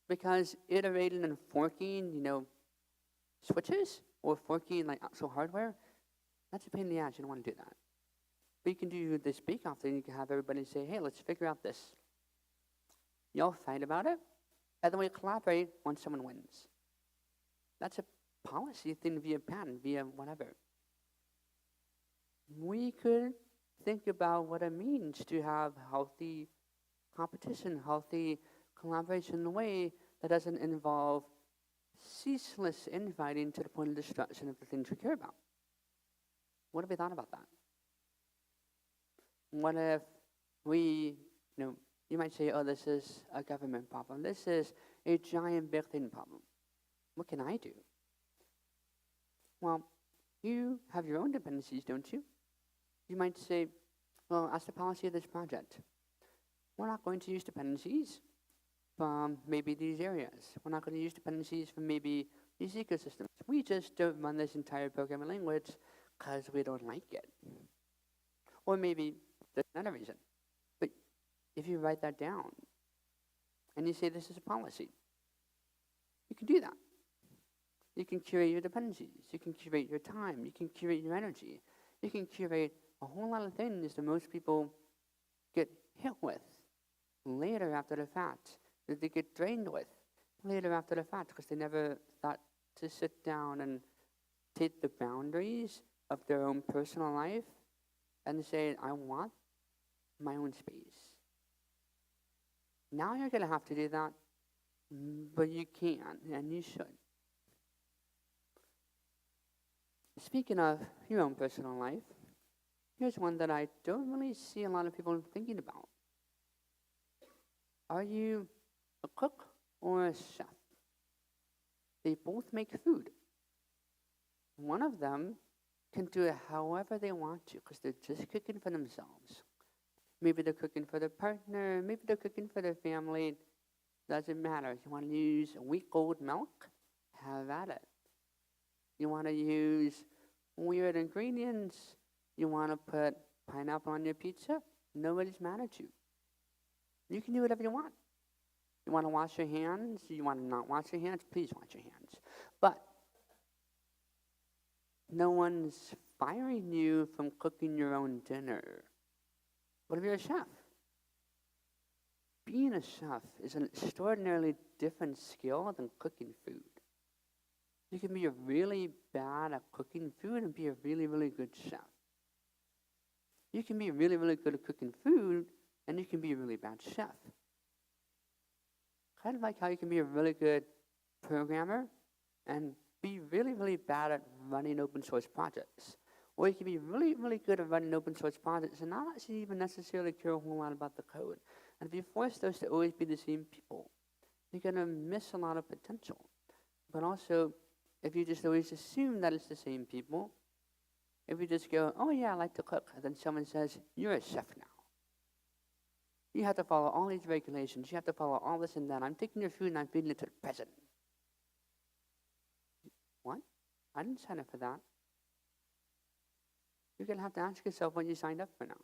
Because iterating and forking, switches, or forking actual hardware, that's a pain in the ass. You don't want to do that. But you can do this bake-off thing. You can have everybody say, hey, let's figure out this. Y'all fight about it, and then we collaborate when someone wins. That's a policy thing via patent, via whatever. We could think about what it means to have healthy competition, healthy collaboration in a way that doesn't involve ceaseless infighting to the point of destruction of the things we care about. What have we thought about that? What if we, you might say, oh, this is a government problem. This is a giant big thing problem. What can I do? Well, you have your own dependencies, don't you? You might say, well, as the policy of this project, we're not going to use dependencies from maybe these areas. We're not going to use dependencies from maybe these ecosystems. We just don't run this entire programming language because we don't like it. Or maybe there's another reason. But if you write that down and you say this is a policy, you can do that. You can curate your dependencies. You can curate your time. You can curate your energy. You can curate a whole lot of things that most people get hit with later after the fact, that they get drained with later after the fact because they never thought to sit down and take the boundaries of their own personal life and say, I want my own space. Now you're going to have to do that, but you can and you should. Speaking of your own personal life, here's one that I don't really see a lot of people thinking about. Are you a cook or a chef? They both make food. One of them can do it however they want to because they're just cooking for themselves. Maybe they're cooking for their partner, maybe they're cooking for their family. Doesn't matter. If you want to use week-old milk, have at it. You want to use weird ingredients, you want to put pineapple on your pizza, nobody's mad at you. You can do whatever you want. You want to wash your hands, you want to not wash your hands, please wash your hands. But no one's firing you from cooking your own dinner. What if you're a chef? Being a chef is an extraordinarily different skill than cooking food. You can be really bad at cooking food and be a really, really good chef. You can be really, really good at cooking food and you can be a really bad chef. Kind of like how you can be a really good programmer and be really, really bad at running open source projects. Or you can be really, really good at running open source projects and not actually even necessarily care a whole lot about the code. And if you force those to always be the same people, you're going to miss a lot of potential. But also, if you just always assume that it's the same people, if you just go, oh yeah, I like to cook, and then someone says, you're a chef now. You have to follow all these regulations, you have to follow all this and that. I'm taking your food and I'm feeding it to the president. What? I didn't sign up for that. You're going to have to ask yourself what you signed up for now.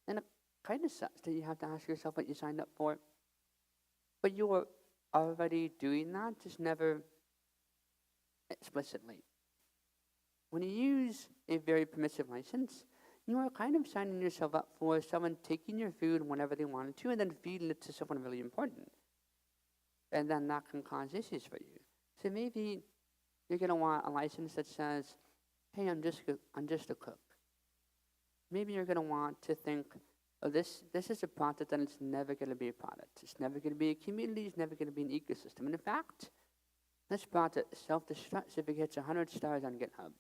And it kind of sucks that you have to ask yourself what you signed up for. But you were already doing that, just never explicitly. When you use a very permissive license, you are kind of signing yourself up for someone taking your food whenever they wanted to and then feeding it to someone really important. And then that can cause issues for you. So maybe you're going to want a license that says, hey, I'm just a cook. Maybe you're going to want to think, oh, this is a product that it's never going to be a product. It's never going to be a community. It's never going to be an ecosystem. And in fact, this product self-destructs if it gets 100 stars on GitHub.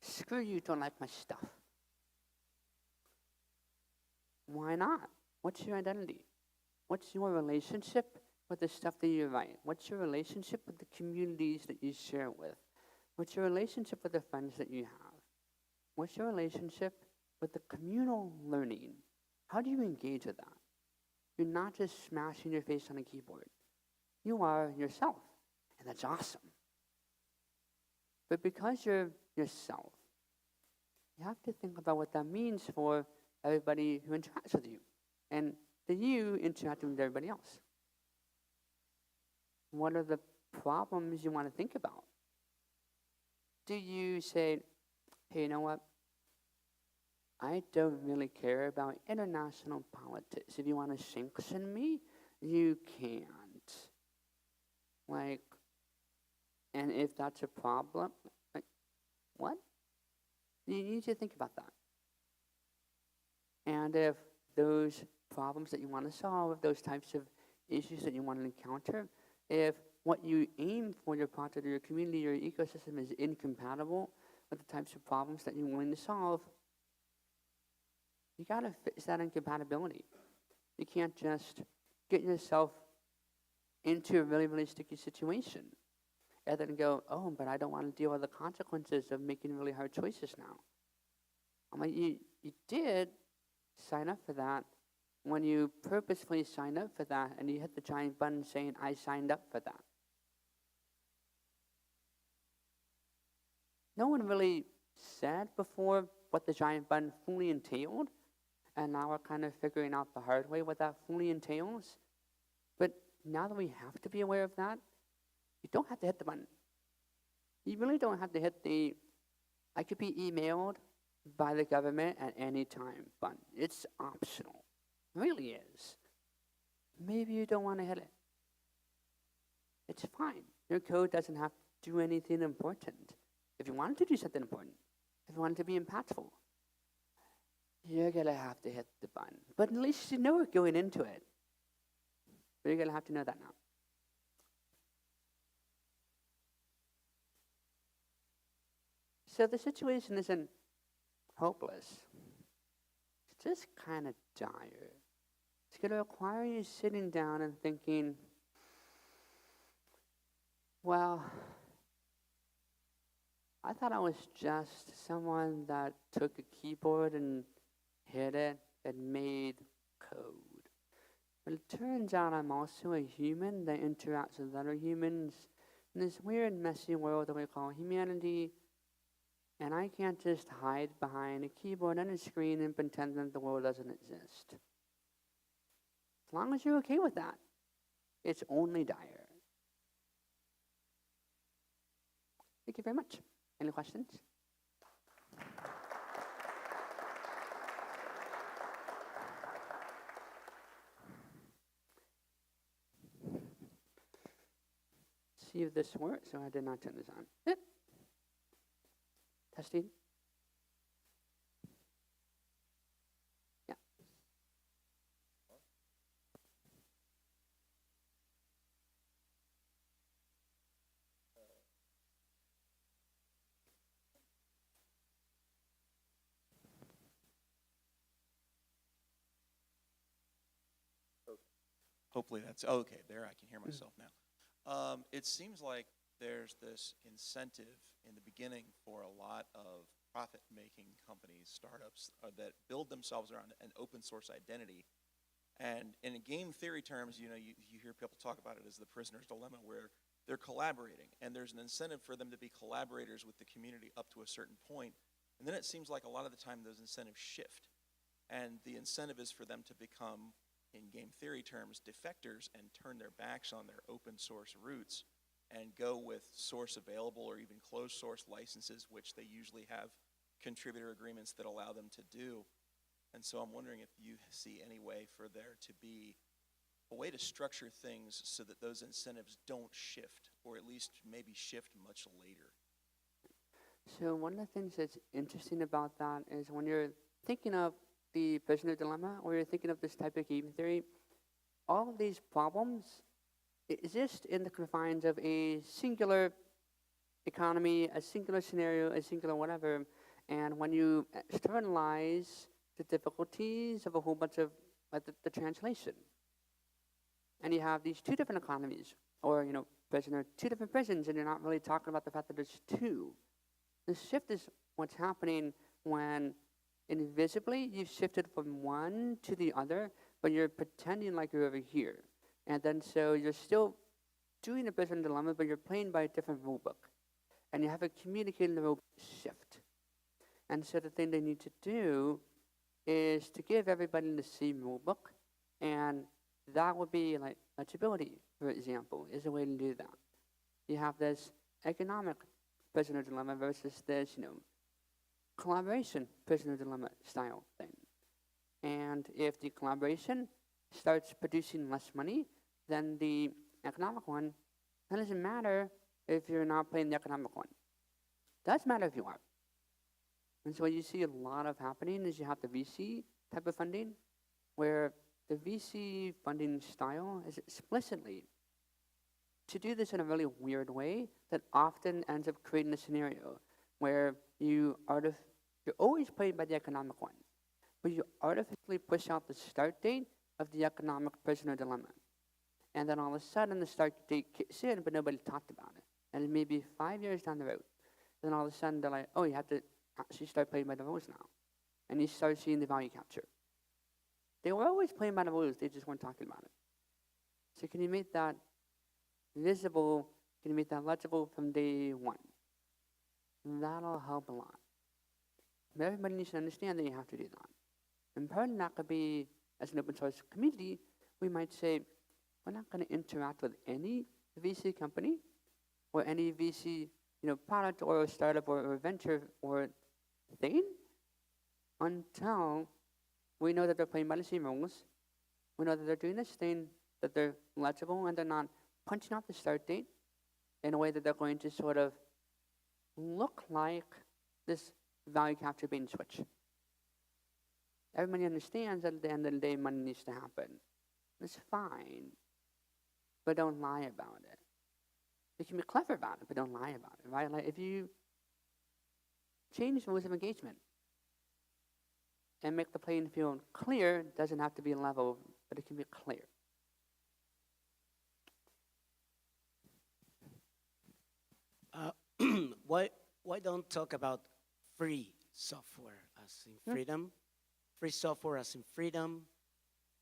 Screw you, don't like my stuff. Why not? What's your identity? What's your relationship with the stuff that you write? What's your relationship with the communities that you share with? What's your relationship with the friends that you have? What's your relationship with the communal learning? How do you engage with that? You're not just smashing your face on a keyboard. You are yourself, and that's awesome. But because you're yourself, you have to think about what that means for everybody who interacts with you, and the you interacting with everybody else. What are the problems you want to think about? Do you say, hey, you know what? I don't really care about international politics. If you want to sanction me, you can't. Like, and if that's a problem, like, what? You need to think about that. And if those problems that you want to solve, those types of issues that you want to encounter, if what you aim for your project or your community or your ecosystem is incompatible with the types of problems that you're willing to solve, you got to fix that incompatibility. You can't just get yourself into a really, really sticky situation and then go, oh, but I don't want to deal with the consequences of making really hard choices now. I'm like, you did sign up for that when you purposefully signed up for that and you hit the giant button saying, I signed up for that. No one really said before what the giant button fully entailed, and now we're kind of figuring out the hard way what that fully entails. But now that we have to be aware of that, you don't have to hit the button. You really don't have to hit the I could be emailed by the government at any time button. It's optional. It really is. Maybe you don't want to hit it. It's fine. Your code doesn't have to do anything important. If you wanted to do something important, if you wanted to be impactful, you're going to have to hit the button. But at least you know it going into it. But you're going to have to know that now. So the situation isn't hopeless. It's just kind of dire. It's going to require you sitting down and thinking, well, I thought I was just someone that took a keyboard and hit it and made code. But it turns out I'm also a human that interacts with other humans in this weird, messy world that we call humanity. And I can't just hide behind a keyboard and a screen and pretend that the world doesn't exist. As long as you're okay with that, it's only dire. Thank you very much. Any questions? See if this works. So I did not turn this on. Yep. Testing. Yeah. Hopefully that's okay. There, I can hear myself now. It seems like there's this incentive in the beginning for a lot of profit-making companies, startups that build themselves around an open source identity. And in game theory terms, you hear people talk about it as the prisoner's dilemma, where they're collaborating, and there's an incentive for them to be collaborators with the community up to a certain point. And then it seems like a lot of the time those incentives shift, and the incentive is for them to become, in game theory terms, defectors and turn their backs on their open source roots and go with source available or even closed source licenses, which they usually have contributor agreements that allow them to do. And so I'm wondering if you see any way for there to be a way to structure things so that those incentives don't shift, or at least maybe shift much later. So one of the things that's interesting about that is when you're thinking of the prisoner dilemma, or you're thinking of this type of game theory, all of these problems exist in the confines of a singular economy, a singular scenario, a singular whatever. And when you externalize the difficulties of a whole bunch of like the translation, and you have these two different economies, or prisoner, two different prisons, and you're not really talking about the fact that there's two. The shift is what's happening when invisibly you've shifted from one to the other, but you're pretending like you're over here. And then so you're still doing the prisoner dilemma, but you're playing by a different rule book. And you have a communicating the rule shift. And so the thing they need to do is to give everybody the same rule book, and that would be like legibility, for example, is a way to do that. You have this economic prisoner dilemma versus this, collaboration prisoner dilemma style thing. And if the collaboration starts producing less money than the economic one, then it doesn't matter if you're not playing the economic one. It does matter if you are. And so what you see a lot of happening is you have the VC type of funding, where the VC funding style is explicitly to do this in a really weird way that often ends up creating a scenario where you're always playing by the economic one, but you artificially push out the start date of the economic prisoner dilemma. And then all of a sudden the start date kicks in, but nobody talked about it. And it may be 5 years down the road. Then all of a sudden they're like, oh, you have to actually start playing by the rules now. And you start seeing the value capture. They were always playing by the rules, they just weren't talking about it. So can you make that visible, can you make that legible from day one? That'll help a lot. But everybody needs to understand that you have to do that. And part of that could be, as an open source community, we might say, we're not going to interact with any VC company or any VC, product or startup or venture or thing until we know that they're playing by the same rules. We know that they're doing this thing, that they're legible, and they're not punching out the start date in a way that they're going to sort of look like this value capture bait and switch. Everybody understands that at the end of the day, money needs to happen. It's fine, but don't lie about it. You can be clever about it, but don't lie about it, right? Like if you change rules of engagement and make the playing field clear, it doesn't have to be level, but it can be clear. Why don't talk about free software as in freedom? Free software as in freedom,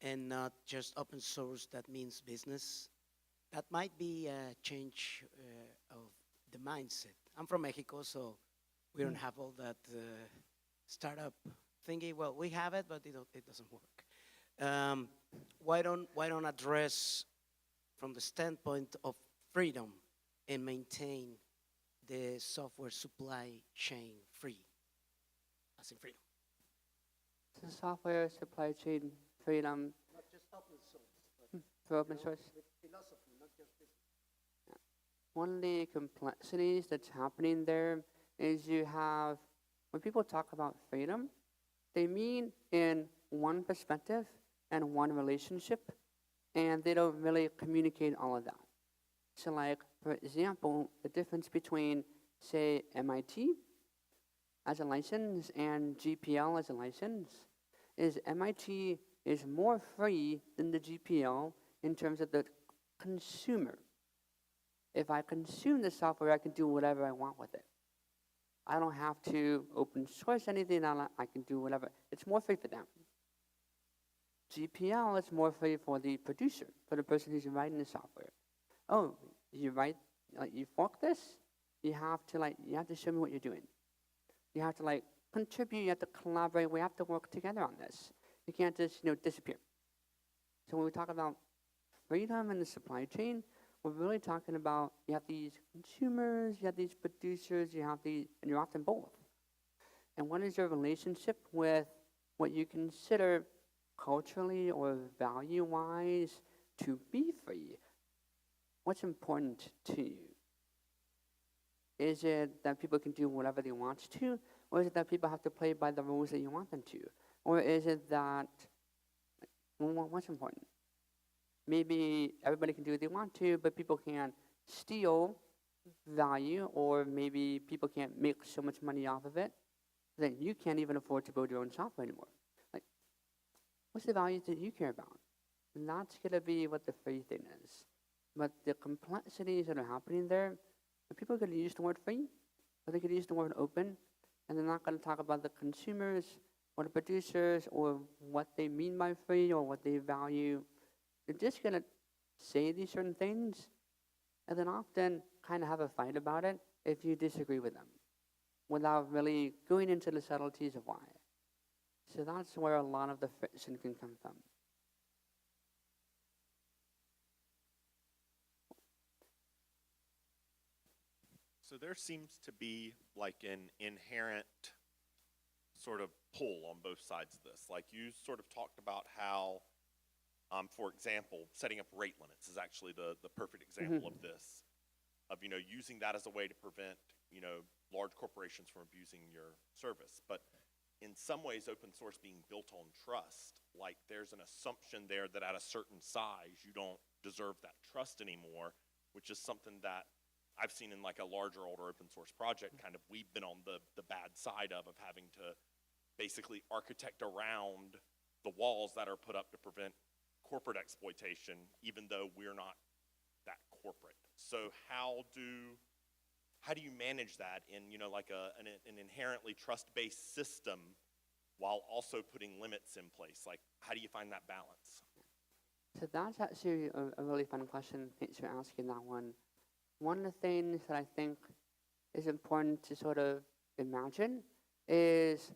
and not just open source that means business. That might be a change of the mindset. I'm from Mexico, so we don't have all that startup thingy. Well, we have it, but it doesn't work. Why don't address from the standpoint of freedom and maintain the software supply chain free, as in freedom? The software supply chain freedom Not just open source, for open source. with philosophy, not just business. One of the complexities that's happening there is you have, when people talk about freedom, they mean in one perspective and one relationship, and they don't really communicate all of that. So like, for example, the difference between, say, MIT as a license and GPL as a license is MIT is more free than the GPL in terms of the consumer. If I consume the software, I can do whatever I want with it. I don't have to open source anything. I can do whatever. It's more free for them. GPL is more free for the producer, for the person who's writing the software. Oh, you fork this? You have to show me what you're doing. You have to contribute. You have to collaborate. We have to work together on this. You can't just disappear. So when we talk about freedom in the supply chain, we're really talking about you have these consumers, you have these producers, and you're often both. And what is your relationship with what you consider culturally or value-wise to be free? What's important to you? Is it that people can do whatever they want to, or is it that people have to play by the rules that you want them to? Or is it that, what's important? Maybe everybody can do what they want to, but people can't steal value, or maybe people can't make so much money off of it that you can't even afford to build your own software anymore. Like, what's the values that you care about? And that's going to be what the free thing is. But the complexities that are happening there, the people are going to use the word free, or they're going to use the word open, and they're not going to talk about the consumers or the producers or what they mean by free or what they value. They're just going to say these certain things and then often kind of have a fight about it if you disagree with them without really going into the subtleties of why. So that's where a lot of the friction can come from. So there seems to be like an inherent sort of pull on both sides of this. Like you sort of talked about how, for example, setting up rate limits is actually the perfect example of this, of, using that as a way to prevent, large corporations from abusing your service. But in some ways, open source being built on trust, like there's an assumption there that at a certain size, you don't deserve that trust anymore, which is something that I've seen in like a larger, older open source project, kind of we've been on the bad side of having to basically architect around the walls that are put up to prevent corporate exploitation, even though we're not that corporate. So how do you manage that in, like an inherently trust-based system while also putting limits in place? Like, how do you find that balance? So that's actually a really fun question. Thanks for asking that one. One of the things that I think is important to sort of imagine is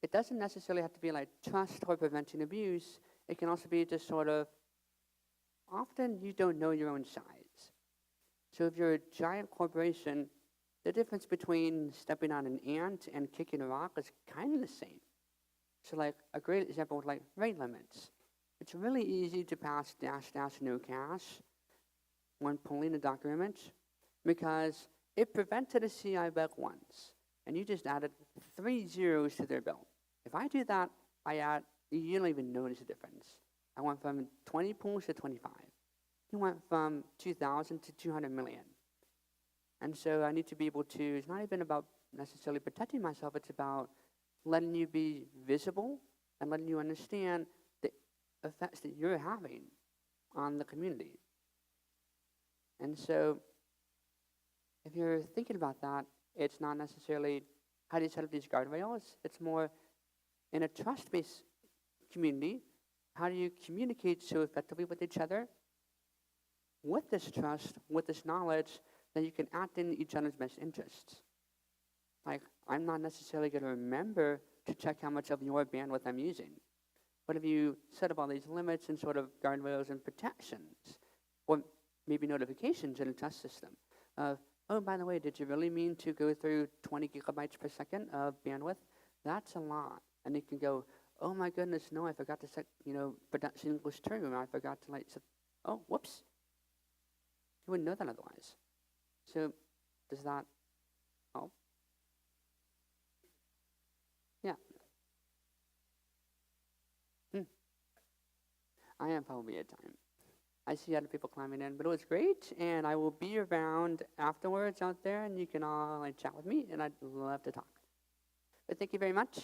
it doesn't necessarily have to be like trust or preventing abuse. It can also be just sort of often you don't know your own size. So if you're a giant corporation, the difference between stepping on an ant and kicking a rock is kind of the same. So like a great example with like rate limits. It's really easy to pass dash dash no cash when pulling a document because it prevented a CI bug once, and you just added 3 zeros to their bill. If I do that, you don't even notice the difference. I went from 20 pools to 25. You went from 2,000 to 200 million. And so I need to be able to, it's not even about necessarily protecting myself, it's about letting you be visible and letting you understand the effects that you're having on the community. And so if you're thinking about that, it's not necessarily how do you set up these guardrails, it's more in a trust-based community, how do you communicate so effectively with each other with this trust, with this knowledge, that you can act in each other's best interests. Like, I'm not necessarily going to remember to check how much of your bandwidth I'm using. But if you set up all these limits and sort of guardrails and protections, or maybe notifications in a trust system of, oh, by the way, did you really mean to go through 20 gigabytes per second of bandwidth? That's a lot. And it can go, oh my goodness, no, I forgot to set, production English true, and I forgot to set, oh, whoops. You wouldn't know that otherwise. So, does that help? Yeah. I am probably at time. I see other people climbing in, but it was great, and I will be around afterwards out there, and you can all chat with me, and I'd love to talk. But thank you very much.